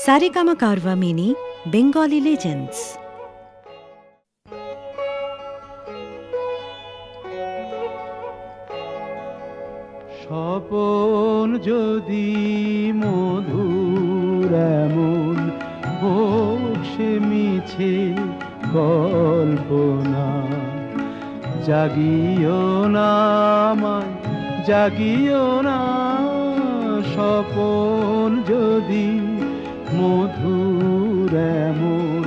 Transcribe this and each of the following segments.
Saregama Carvaan mini Bengali legends. স্বপন যদি মধুর এমন হোক সে মিছে কল্পনা, জাগিও না আমায় জাগিও না। স্বপন যদি মধুর এমন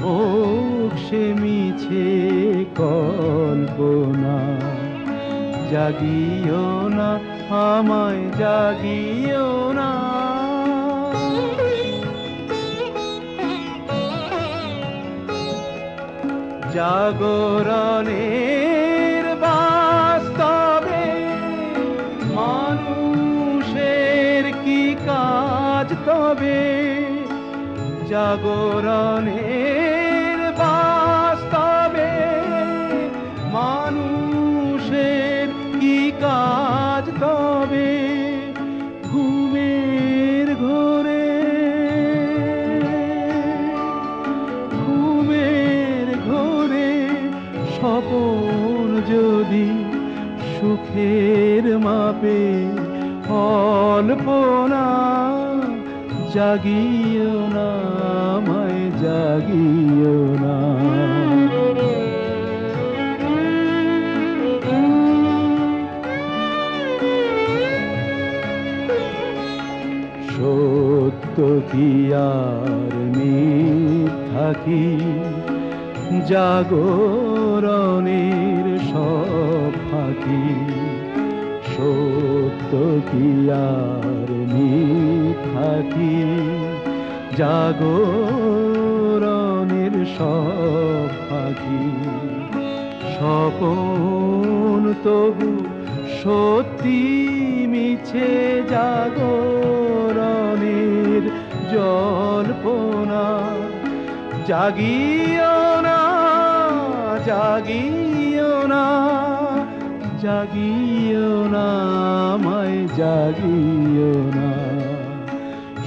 হোক সে মিছে কল্পনা, জাগিও না আমায় জাগিও না। জাগরণের বাস্তবে মানুষের কি কাজ তবে, জাগরণের বাস্তবে মানুষের কি কাজ তবে। ঘুমের ঘোরে স্বপন যদি সুখের মাপে অল্পনা, জাগিও না আমায় জাগিও না। সত্য কি আর মিথ্যা কি, জাগরণের সব ফাঁকি। সত্য কি আর মিথ্যা কি, জাগরণের সব ফাঁকি। স্বপন তবু সত্যি মিছে জাগরণের জল্পনা, জাগিও না জাগিও না জাগিও না আমায় জাগিও না।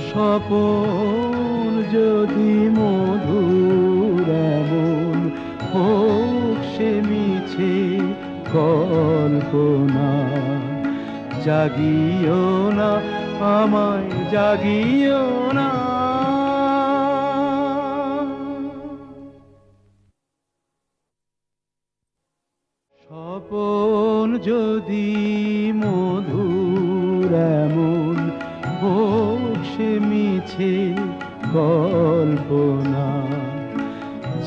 স্বপন যদি মধুর এমন হোক সে মিছে কল্পনা, জাগিও না আমায় জাগিও না। স্বপন যদি মধুর এমন হোক সে মিছে কল্পনা,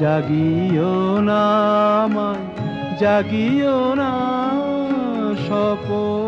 জাগিও না আমায় জাগিও না। স্বপন